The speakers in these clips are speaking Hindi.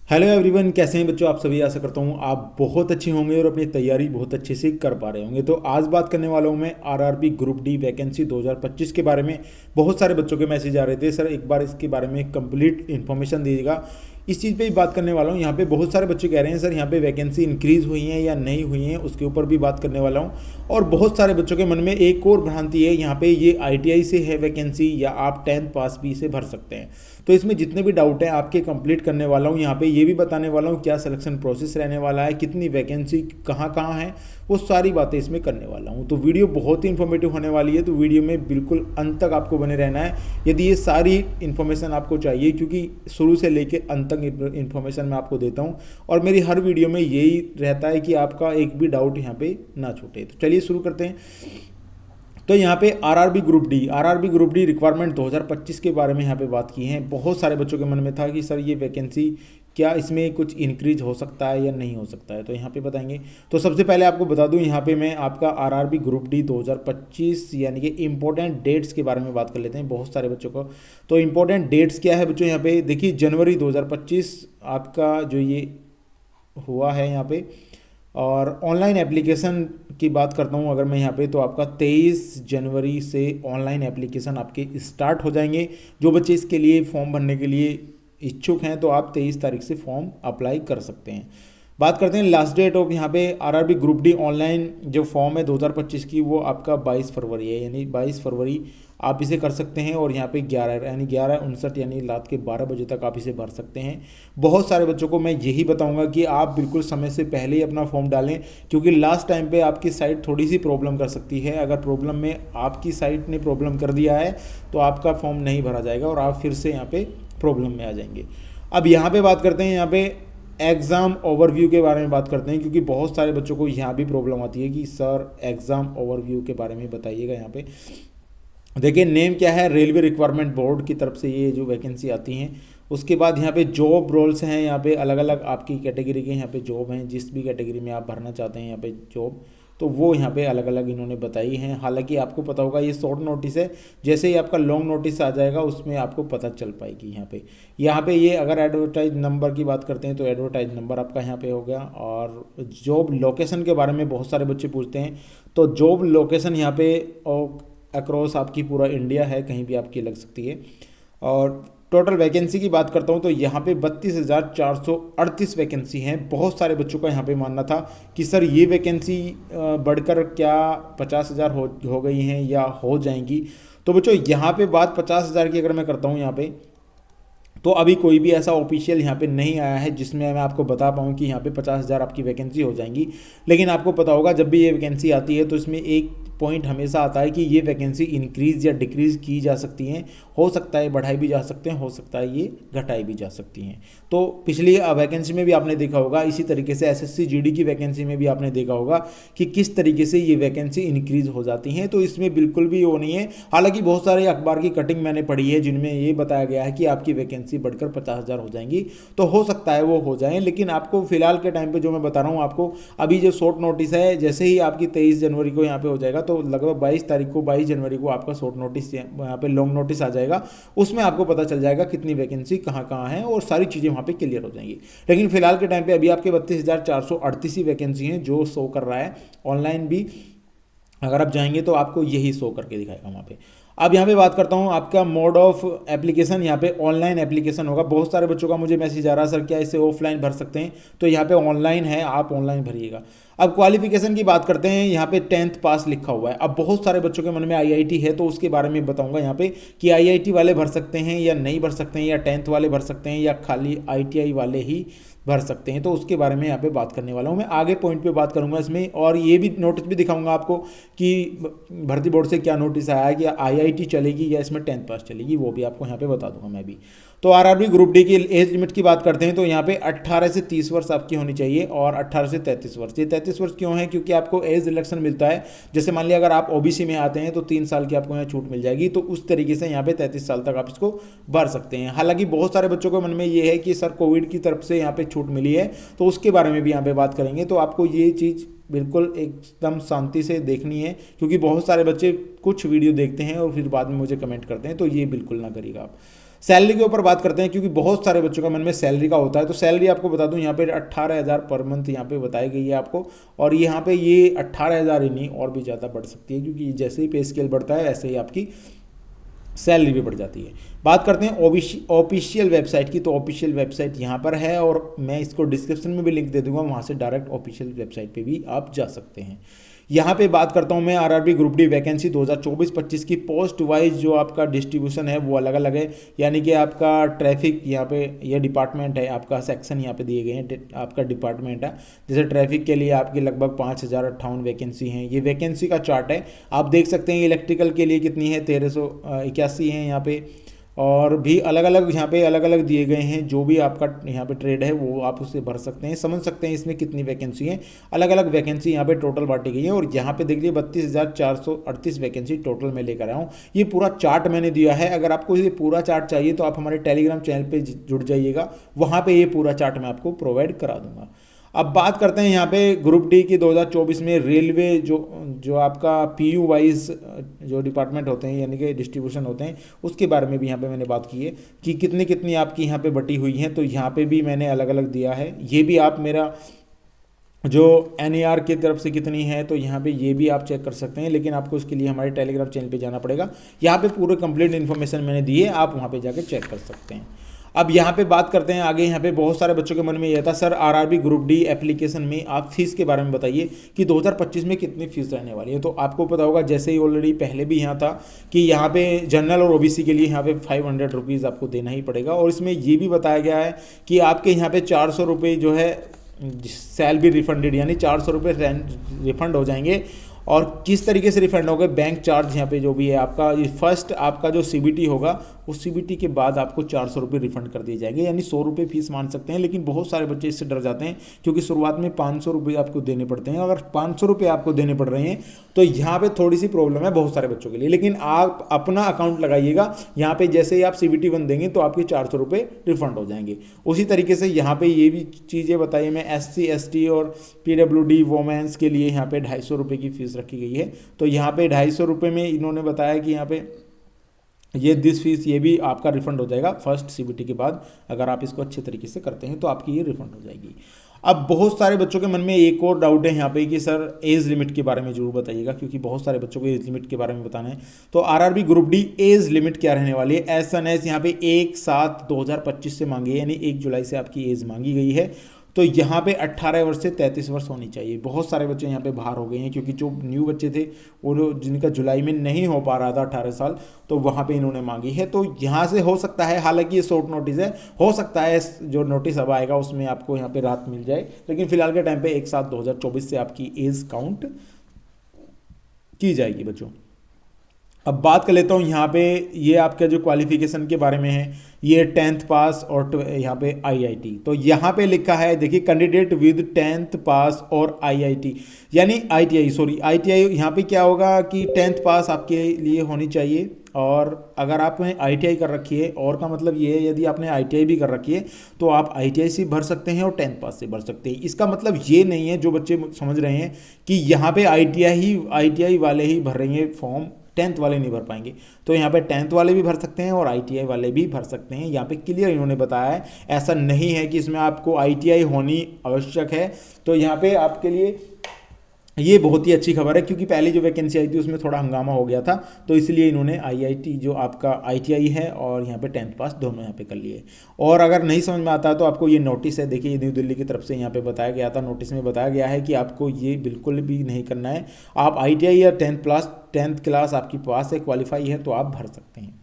हेलो एवरीवन, कैसे हैं बच्चों। आप सभी, आशा करता हूँ आप बहुत अच्छे होंगे और अपनी तैयारी बहुत अच्छे से कर पा रहे होंगे। तो आज बात करने वाला हूँ मैं आरआरबी ग्रुप डी वैकेंसी 2025 के बारे में। बहुत सारे बच्चों के मैसेज आ रहे थे, सर एक बार इसके बारे में कंप्लीट इन्फॉर्मेशन दीजिएगा। इस चीज़ पे ही बात करने वाला हूँ। यहाँ पे बहुत सारे बच्चे कह रहे हैं सर यहाँ पे वैकेंसी इंक्रीज़ हुई हैं या नहीं हुई हैं, उसके ऊपर भी बात करने वाला हूँ। और बहुत सारे बच्चों के मन में एक और भ्रांति है, यहाँ पे ये आईटीआई से है वैकेंसी या आप 10th पास भी से भर सकते हैं। तो इसमें जितने भी डाउट हैं आपके कंप्लीट करने वाला हूँ। यहाँ पे ये भी बताने वाला हूँ क्या सिलेक्शन प्रोसेस रहने वाला है, कितनी वैकेंसी कहाँ कहाँ है, वो सारी बातें इसमें करने वाला हूँ। तो वीडियो बहुत ही इन्फॉर्मेटिव होने वाली है, तो वीडियो में बिल्कुल अंत तक आपको बने रहना है यदि ये सारी इन्फॉर्मेशन आपको चाहिए, क्योंकि शुरू से लेकर अंत तक इन्फॉर्मेशन मैं आपको देता हूँ। और मेरी हर वीडियो में यही रहता है कि आपका एक भी डाउट यहाँ पे ना छूटे। तो चलिए शुरू करते हैं। तो यहाँ पे आरआरबी ग्रुप डी रिक्वायरमेंट 2025 के बारे में यहाँ पे बात की है। बहुत सारे बच्चों के मन में था कि सर ये वैकेंसी क्या इसमें कुछ इंक्रीज हो सकता है या नहीं हो सकता है, तो यहाँ पे बताएंगे। तो सबसे पहले आपको बता दूं, यहाँ पे मैं आपका आरआरबी ग्रुप डी 2025 यानी कि इंपॉर्टेंट डेट्स के बारे में बात कर लेते हैं बहुत सारे बच्चों को। तो इंपॉर्टेंट डेट्स क्या है बच्चों, यहाँ पे देखिए जनवरी 2025 आपका जो ये हुआ है यहाँ पे। और ऑनलाइन एप्लीकेशन की बात करता हूँ अगर मैं यहाँ पे, तो आपका 23 जनवरी से ऑनलाइन एप्लीकेशन आपके स्टार्ट हो जाएंगे। जो बच्चे इसके लिए फॉर्म भरने के लिए इच्छुक हैं तो आप 23 तारीख से फॉर्म अप्लाई कर सकते हैं। बात करते हैं लास्ट डेट ऑफ यहाँ पे आरआरबी ग्रुप डी ऑनलाइन जो फॉर्म है 2025 की, वो आपका 22 फरवरी है, यानी 22 फरवरी आप इसे कर सकते हैं। और यहाँ पे 11:59 यानी रात के 12 बजे तक आप इसे भर सकते हैं। बहुत सारे बच्चों को मैं यही बताऊंगा कि आप बिल्कुल समय से पहले ही अपना फॉर्म डालें, क्योंकि लास्ट टाइम पे आपकी साइट थोड़ी सी प्रॉब्लम कर सकती है। अगर प्रॉब्लम में आपकी साइट ने प्रॉब्लम कर दिया है तो आपका फॉर्म नहीं भरा जाएगा और आप फिर से यहाँ पे प्रॉब्लम में आ जाएंगे। अब यहाँ पे बात करते हैं, यहाँ पे एग्ज़ाम ओवरव्यू के बारे में बात करते हैं, क्योंकि बहुत सारे बच्चों को यहाँ भी प्रॉब्लम आती है कि सर एग्ज़ाम ओवरव्यू के बारे में बताइएगा। यहाँ पे देखिए नेम क्या है, रेलवे रिक्वायरमेंट बोर्ड की तरफ से ये जो वैकेंसी आती हैं। उसके बाद यहाँ पे जॉब रोल्स हैं, यहाँ पे अलग अलग आपकी कैटेगरी के यहाँ पे जॉब हैं। जिस भी कैटेगरी में आप भरना चाहते हैं यहाँ पे जॉब, तो वो यहाँ पे अलग अलग इन्होंने बताई हैं। हालांकि आपको पता होगा ये शॉर्ट नोटिस है, जैसे ही आपका लॉन्ग नोटिस आ जाएगा उसमें आपको पता चल पाएगी। यहाँ पे ये अगर एडवर्टाइज नंबर की बात करते हैं तो एडवर्टाइज नंबर आपका यहाँ पे हो गया। और जॉब लोकेशन के बारे में बहुत सारे बच्चे पूछते हैं, तो जॉब लोकेशन यहाँ पे अक्रॉस आपकी पूरा इंडिया है, कहीं भी आपकी लग सकती है। और टोटल वैकेंसी की बात करता हूँ तो यहाँ पे 32,438 वैकेंसी हैं। बहुत सारे बच्चों का यहाँ पे मानना था कि सर ये वैकेंसी बढ़कर क्या 50,000 हो गई हैं या हो जाएंगी। तो बच्चों यहाँ पे बात 50,000 की अगर मैं करता हूँ यहाँ पे, तो अभी कोई भी ऐसा ऑफिशियल यहाँ पे नहीं आया है जिसमें मैं आपको बता पाऊँ कि यहाँ पे 50,000 आपकी वैकेंसी हो जाएंगी। लेकिन आपको पता होगा जब भी ये वैकेंसी आती है तो इसमें एक पॉइंट हमेशा आता है कि ये वैकेंसी इंक्रीज़ या डिक्रीज़ की जा सकती हैं। हो सकता है बढ़ाई भी जा सकते हैं, हो सकता है ये घटाई भी जा सकती हैं। तो पिछली वैकेंसी में भी आपने देखा होगा, इसी तरीके से एसएससी जीडी की वैकेंसी में भी आपने देखा होगा कि किस तरीके से ये वैकेंसी इंक्रीज़ हो जाती हैं। तो इसमें बिल्कुल भी वो नहीं है। हालांकि बहुत सारे अखबार की कटिंग मैंने पढ़ी है जिनमें ये बताया गया है कि आपकी वैकेंसी बढ़कर 50,000 हो जाएंगी। तो हो सकता है वो हो जाएं, लेकिन आपको फिलहाल के टाइम पे जो मैं बता रहा हूँ आपको, अभी जो शॉर्ट नोटिस है, जैसे ही आपकी 23 जनवरी को यहाँ पे हो जाएगा तो लगभग 22 जनवरी को आपका शॉर्ट नोटिस यहाँ पे लॉन्ग नोटिस आ जाएगा। उसमें आपको पता चल जाएगा कितनी वैकेंसी कहाँ कहाँ है और सारी चीज़ें वहाँ पे क्लियर हो जाएंगी। लेकिन फिलहाल के टाइम पे अभी आपके 32,438 ही वैकेंसी हैं जो शो कर रहा है। ऑनलाइन भी अगर आप जाएंगे तो आपको यही शो करके दिखाएगा वहाँ पे। अब यहाँ पे बात करता हूँ आपका मोड ऑफ एप्लीकेशन, यहाँ पे ऑनलाइन एप्लीकेशन होगा। बहुत सारे बच्चों का मुझे मैसेज आ रहा है सर क्या इसे ऑफलाइन भर सकते हैं, तो यहाँ पे ऑनलाइन है, आप ऑनलाइन भरिएगा। अब क्वालिफिकेशन की बात करते हैं, यहाँ पे 10th पास लिखा हुआ है। अब बहुत सारे बच्चों के मन में आईआईटी है, तो उसके बारे में बताऊंगा यहाँ पे कि आईआईटी वाले भर सकते हैं या नहीं भर सकते हैं, या 10th वाले भर सकते हैं या खाली आईटीआई वाले ही भर सकते हैं। तो उसके बारे में यहाँ पे बात करने वाला हूँ मैं, आगे पॉइंट पे बात करूँगा इसमें। और ये भी नोटिस भी दिखाऊंगा आपको कि भर्ती बोर्ड से क्या नोटिस आया है कि आईआईटी चलेगी या इसमें 10th पास चलेगी, वो भी आपको यहाँ पे बता दूंगा मैं भी। तो आरआरबी ग्रुप डी की एज लिमिट की बात करते हैं तो यहाँ पे 18 से 30 वर्ष आपकी होनी चाहिए और 18 से 33 वर्ष। ये 33 वर्ष क्यों है, क्योंकि आपको एज रिलेक्शन मिलता है। जैसे मान लिया अगर आप ओबीसी में आते हैं तो 3 साल की आपको यहाँ छूट मिल जाएगी, तो उस तरीके से यहाँ पे 33 साल तक आप इसको भर सकते हैं। हालांकि बहुत सारे बच्चों के मन में ये है कि सर कोविड की तरफ से यहाँ पे छूट मिली है, तो उसके बारे में भी यहाँ पे बात करेंगे। तो आपको ये चीज़ बिल्कुल एकदम शांति से देखनी है, क्योंकि बहुत सारे बच्चे कुछ वीडियो देखते हैं और फिर बाद में मुझे कमेंट करते हैं, तो ये बिल्कुल ना करिएगा आप। सैलरी के ऊपर बात करते हैं, क्योंकि बहुत सारे बच्चों का मन में सैलरी का होता है। तो सैलरी आपको बता दूं, यहाँ पे 18,000 पर मंथ यहाँ पे बताई गई है आपको, और यहाँ पे ये 18,000 ही नहीं और भी ज़्यादा बढ़ सकती है, क्योंकि जैसे ही पे स्केल बढ़ता है ऐसे ही आपकी सैलरी भी बढ़ जाती है। बात करते हैं ऑफिशियल वेबसाइट की, तो ऑफिशियल वेबसाइट यहाँ पर है और मैं इसको डिस्क्रिप्शन में भी लिंक दे दूंगा, वहाँ से डायरेक्ट ऑफिशियल वेबसाइट पे भी आप जा सकते हैं। यहाँ पे बात करता हूँ मैं आरआरबी ग्रुप डी वैकेंसी 2024-25 की। पोस्ट वाइज जो आपका डिस्ट्रीब्यूशन है वो अलग अलग है, यानी कि आपका ट्रैफिक यहाँ पे ये डिपार्टमेंट है, आपका सेक्शन यहाँ पे दिए गए हैं, आपका डिपार्टमेंट है। जैसे ट्रैफिक के लिए आपकी लगभग 5,058 वैकेंसी हैं, ये वैकेंसी का चार्ट है, आप देख सकते हैं। इलेक्ट्रिकल के लिए कितनी है, 1381 हैं यहाँ पे, और भी अलग अलग यहाँ पे अलग अलग दिए गए हैं। जो भी आपका यहाँ पे ट्रेड है वो आप उससे भर सकते हैं, समझ सकते हैं इसमें कितनी वैकेंसी है। अलग अलग वैकेंसी यहाँ पे टोटल बांटी गई है, और यहाँ पे देख लीजिए 32,438 वैकेंसी टोटल में लेकर आया हूँ। ये पूरा चार्ट मैंने दिया है, अगर आपको ये पूरा चार्ट चाहिए तो आप हमारे टेलीग्राम चैनल पर जुड़ जाइएगा, वहाँ पर ये पूरा चार्ट मैं आपको प्रोवाइड करा दूँगा। अब बात करते हैं यहाँ पे ग्रुप डी की 2024 में रेलवे जो आपका पीयू वाइज जो डिपार्टमेंट होते हैं, यानी कि डिस्ट्रीब्यूशन होते हैं, उसके बारे में भी यहाँ पे मैंने बात की है कि कितनी कितनी आपकी यहाँ पे बटी हुई हैं। तो यहाँ पे भी मैंने अलग अलग दिया है, ये भी आप मेरा जो एनईआर की तरफ से कितनी है तो यहाँ पे ये भी आप चेक कर सकते हैं, लेकिन आपको इसके लिए हमारे टेलीग्राम चैनल पे जाना पड़ेगा। यहाँ पे पूरे कंप्लीट इन्फॉर्मेशन मैंने दी है, आप वहाँ पे जाके चेक कर सकते हैं। अब यहाँ पे बात करते हैं आगे। यहाँ पे बहुत सारे बच्चों के मन में यह था, sir RRB group D application में आप फीस के बारे में बताइए कि 2025 में कितनी फीस रहने वाली है। तो आपको पता होगा, जैसे ही ऑलरेडी पहले भी यहाँ था कि यहाँ पे जनरल और ओबीसी के लिए यहाँ पे 500 रुपीज़ आपको देना ही पड़ेगा, और इसमें ये भी बताया गया है कि आपके यहाँ पे 400 रुपये जो है सैलरी रिफंडेड, यानी 400 रुपये रिफंड हो जाएंगे। और किस तरीके से रिफंड होगा, बैंक चार्ज यहाँ पे जो भी है आपका, ये फर्स्ट आपका जो सीबीटी होगा उस सीबीटी के बाद आपको 400 रुपये रिफंड कर दिए जाएंगे, यानी 100 रुपये फीस मान सकते हैं। लेकिन बहुत सारे बच्चे इससे डर जाते हैं, क्योंकि शुरुआत में 500 रुपये आपको देने पड़ते हैं। अगर 500 रुपये आपको देने पड़ रहे हैं तो यहाँ पे थोड़ी सी प्रॉब्लम है बहुत सारे बच्चों के लिए, लेकिन आप अपना अकाउंट लगाइएगा। यहाँ पे जैसे ही आप सीबीटी 1 देंगे तो आपके 400 रुपये रिफंड हो जाएंगे। उसी तरीके से यहाँ पे ये भी चीज़ें बताइए, मैं SC ST और PWD वोमेंस के लिए यहाँ पे 250 रुपये की फीस रखी गई है। तो यहाँ पे 250 रुपये में इन्होंने बताया कि यहाँ पे ये दिस फीस ये भी आपका रिफंड हो जाएगा फर्स्ट सीबीटी के बाद। अगर आप इसको अच्छे तरीके से करते हैं तो आपकी ये रिफंड हो जाएगी। अब बहुत सारे बच्चों के मन में एक और डाउट है यहाँ पे कि सर एज लिमिट के बारे में जरूर बताइएगा, क्योंकि बहुत सारे बच्चों को एज लिमिट के बारे में बताना है। तो RRB group D age limit क्या रहने वाली है, एज सन एज यहाँ पे 1/7/2025 से मांगी है, यानी 1 जुलाई से आपकी एज मांगी गई है। तो यहाँ पे 18 वर्ष से 33 वर्ष होनी चाहिए। बहुत सारे बच्चे यहाँ पे बाहर हो गए हैं, क्योंकि जो न्यू बच्चे थे वो जिनका जुलाई में नहीं हो पा रहा था 18 साल, तो वहाँ पे इन्होंने मांगी है। तो यहाँ से हो सकता है, हालांकि ये शॉर्ट नोटिस है, हो सकता है जो नोटिस अब आएगा उसमें आपको यहाँ पे राहत मिल जाए, लेकिन फिलहाल के टाइम पे 1/7/2024 से आपकी एज काउंट की जाएगी बच्चों। अब बात कर लेता हूँ यहाँ पे, ये आपका जो क्वालिफिकेशन के बारे में है, ये 10th पास और यहाँ पे IIT। तो यहाँ पे लिखा है, देखिए कैंडिडेट विद 10th पास और IIT, यानी ITI। यहाँ पे क्या होगा कि 10th पास आपके लिए होनी चाहिए, और अगर आपने ITI कर रखी है, और का मतलब ये है यदि आपने ITI भी कर रखी है तो आप ITI से भर सकते हैं और 10th पास से भर सकते हैं। इसका मतलब ये नहीं है, जो बच्चे समझ रहे हैं कि यहाँ पे ITI वाले ही भर रहे हैं फॉर्म, 10th वाले नहीं भर पाएंगे। तो यहाँ पे 10th वाले भी भर सकते हैं और ITI वाले भी भर सकते हैं। यहाँ पे क्लियर इन्होंने बताया है, ऐसा नहीं है कि इसमें आपको ITI होनी आवश्यक है। तो यहाँ पे आपके लिए ये बहुत ही अच्छी खबर है, क्योंकि पहले जो वैकेंसी आई थी उसमें थोड़ा हंगामा हो गया था, तो इसलिए इन्होंने IIT जो आपका ITI है और यहाँ पे 10th पास दोनों यहाँ पे कर लिए। और अगर नहीं समझ में आता तो आपको ये नोटिस है, देखिए ये न्यू दिल्ली की तरफ से यहाँ पे बताया गया था, नोटिस में बताया गया है कि आपको ये बिल्कुल भी नहीं करना है। आप ITI या 10th क्लास आपकी पास है, क्वालिफाई है, तो आप भर सकते हैं।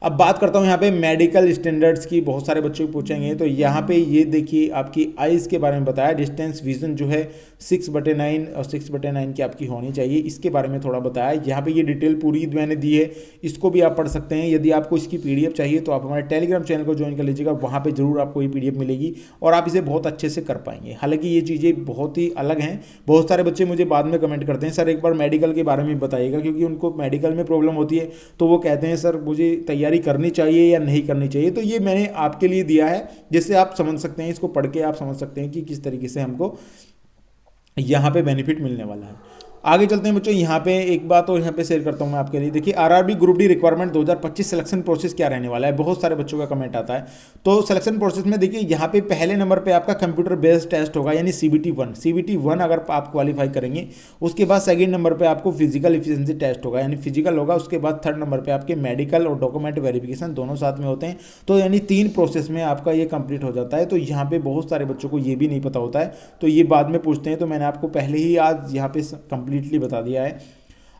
अब बात करता हूँ यहाँ पे मेडिकल स्टैंडर्ड्स की, बहुत सारे बच्चे पूछेंगे। तो यहाँ पे ये देखिए आपकी आइज़ के बारे में बताया, डिस्टेंस विजन जो है 6/9 और 6/9 की आपकी होनी चाहिए, इसके बारे में थोड़ा बताया। यहाँ पे ये डिटेल पूरी मैंने दी है, इसको भी आप पढ़ सकते हैं। यदि आपको इसकी PDF चाहिए तो आप हमारे टेलीग्राम चैनल को ज्वाइन कर लीजिएगा, वहाँ पर जरूर आपको ये PDF मिलेगी और आप इसे बहुत अच्छे से कर पाएंगे। हालाँकि ये चीज़ें बहुत ही अलग हैं। बहुत सारे बच्चे मुझे बाद में कमेंट करते हैं, सर एक बार मेडिकल के बारे में बताइएगा, क्योंकि उनको मेडिकल में प्रॉब्लम होती है, तो वो कहते हैं सर मुझे तैयारी करनी चाहिए या नहीं करनी चाहिए। तो ये मैंने आपके लिए दिया है, जिससे आप समझ सकते हैं, इसको पढ़ के आप समझ सकते हैं कि किस तरीके से हमको यहाँ पे बेनिफिट मिलने वाला है। आगे चलते हैं बच्चों, यहाँ पे एक बात और यहाँ पे शेयर करता हूँ मैं आपके लिए। देखिए RRB group D requirement 2025 selection process क्या रहने वाला है, बहुत सारे बच्चों का कमेंट आता है। तो सिलेक्शन प्रोसेस में देखिए यहाँ पे पहले नंबर पे आपका कंप्यूटर बेस्ड टेस्ट होगा, यानी CBT 1 अगर आप क्वालिफाई करेंगे। उसके बाद सेकंड नंबर पे आपको फिजिकल एफिशिएंसी टेस्ट होगा, यानी फिजिकल होगा। उसके बाद थर्ड नंबर पे आपके मेडिकल और डॉक्यूमेंट वेरिफिकेशन दोनों साथ में होते हैं। तो यानी 3 प्रोसेस में आपका ये कंप्लीट हो जाता है। तो यहाँ पे बहुत सारे बच्चों को ये भी नहीं पता होता है, तो ये बाद में पूछते हैं। तो मैंने आपको पहले ही आज यहाँ पे कंप्लीटली बता दिया है।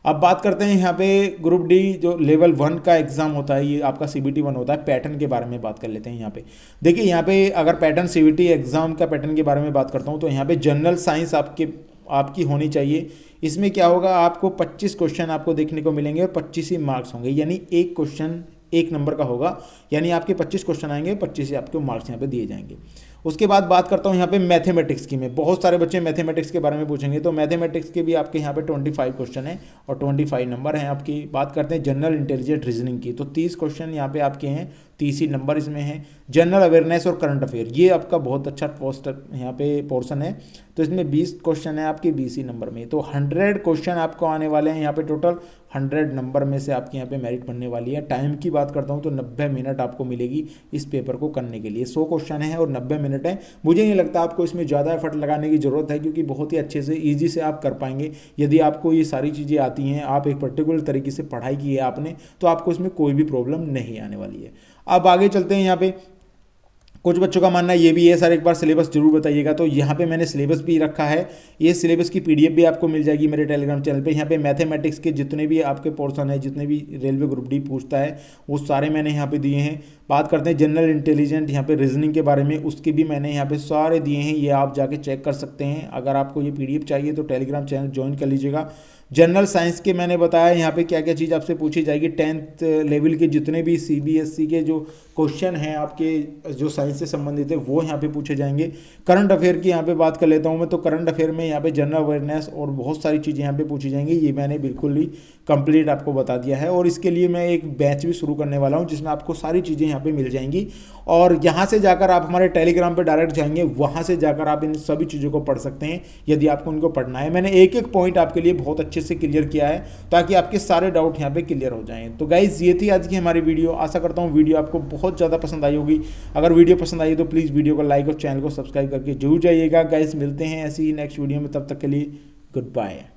अब बात करते हैं यहाँ पे ग्रुप डी जो लेवल 1 का एग्जाम होता है, ये आपका CBT 1 होता है। पैटर्न के बारे में बात कर लेते हैं यहाँ पे। देखिए यहाँ पे अगर पैटर्न CBT एग्जाम का पैटर्न के बारे में बात करता हूँ, तो यहाँ पे जनरल साइंस आपकी होनी चाहिए। इसमें क्या होगा, आपको 25 क्वेश्चन आपको देखने को मिलेंगे और 25 ही मार्क्स होंगे, यानी एक क्वेश्चन 1 नंबर का होगा। यानी आपके 25 क्वेश्चन आएंगे, 25 ही आपको मार्क्स यहाँ पे दिए जाएंगे। उसके बाद बात करता हूँ यहाँ पे मैथमेटिक्स की। में बहुत सारे बच्चे मैथमेटिक्स के बारे में पूछेंगे, तो मैथमेटिक्स के भी आपके यहाँ पे 25 क्वेश्चन है और 25 नंबर हैं आपकी। बात करते हैं जनरल इंटेलिजेंट रीजनिंग की, तो 30 क्वेश्चन यहाँ पे आपके हैं, 30 ही नंबर इसमें है। जनरल अवेयरनेस और करंट अफेयर, ये आपका बहुत अच्छा पोस्टर यहाँ पे पोर्शन है, तो इसमें 20 क्वेश्चन है आपके 20 ही नंबर में। तो 100 क्वेश्चन आपको आने वाले हैं यहाँ पे टोटल। 100 नंबर में से आपके यहाँ पे मेरिट बनने वाली है। टाइम की बात करता हूँ तो 90 मिनट आपको मिलेगी इस पेपर को करने के लिए। 100 क्वेश्चन है और 90 मिनट है। मुझे नहीं लगता आपको इसमें ज़्यादा एफर्ट लगाने की ज़रूरत है, क्योंकि बहुत ही अच्छे से ईजी से आप कर पाएंगे। यदि आपको ये सारी चीज़ें आती हैं, आप एक पर्टिकुलर तरीके से पढ़ाई की है आपने, तो आपको इसमें कोई भी प्रॉब्लम नहीं आने वाली है। अब आगे चलते हैं। यहाँ पे कुछ बच्चों का मानना ये भी है, सर एक बार सिलेबस जरूर बताइएगा। तो यहाँ पे मैंने सिलेबस भी रखा है, ये सिलेबस की PDF भी आपको मिल जाएगी मेरे टेलीग्राम चैनल पे। यहाँ पे मैथमेटिक्स के जितने भी आपके पोर्शन है, जितने भी रेलवे ग्रुप डी पूछता है, वो सारे मैंने यहाँ पे दिए हैं। बात करते हैं जनरल इंटेलिजेंट यहाँ पे रीजनिंग के बारे में, उसके भी मैंने यहाँ पे सारे दिए हैं, ये आप जाके चेक कर सकते हैं। अगर आपको ये PDF चाहिए तो टेलीग्राम चैनल ज्वाइन कर लीजिएगा। जनरल साइंस के मैंने बताया यहाँ पे क्या क्या चीज़ आपसे पूछी जाएगी। 10th लेवल के जितने भी CBSE के जो क्वेश्चन हैं आपके जो साइंस से संबंधित है, वो यहाँ पे पूछे जाएंगे। करंट अफेयर की यहाँ पे बात कर लेता हूँ मैं, तो करंट अफेयर में यहाँ पे जनरल अवेयरनेस और बहुत सारी चीज़ें यहाँ पे पूछी जाएंगी। ये मैंने बिल्कुल ही कंप्लीट आपको बता दिया है, और इसके लिए मैं एक बैच भी शुरू करने वाला हूँ, जिसमें आपको सारी चीज़ें यहाँ पे मिल जाएंगी। और यहाँ से जाकर आप हमारे टेलीग्राम पे डायरेक्ट जाएंगे, वहाँ से जाकर आप इन सभी चीज़ों को पढ़ सकते हैं यदि आपको उनको पढ़ना है। मैंने एक एक पॉइंट आपके लिए बहुत अच्छे से क्लियर किया है, ताकि आपके सारे डाउट यहाँ पे क्लियर हो जाएं। तो गाइज ये थी आज की हमारी वीडियो। आशा करता हूँ वीडियो आपको बहुत ज़्यादा पसंद आई होगी। अगर वीडियो पसंद आई तो प्लीज़ वीडियो को लाइक और चैनल को सब्सक्राइब करके जरूर जाइएगा। गाइज मिलते हैं ऐसी ही नेक्स्ट वीडियो में, तब तक के लिए गुड बाय।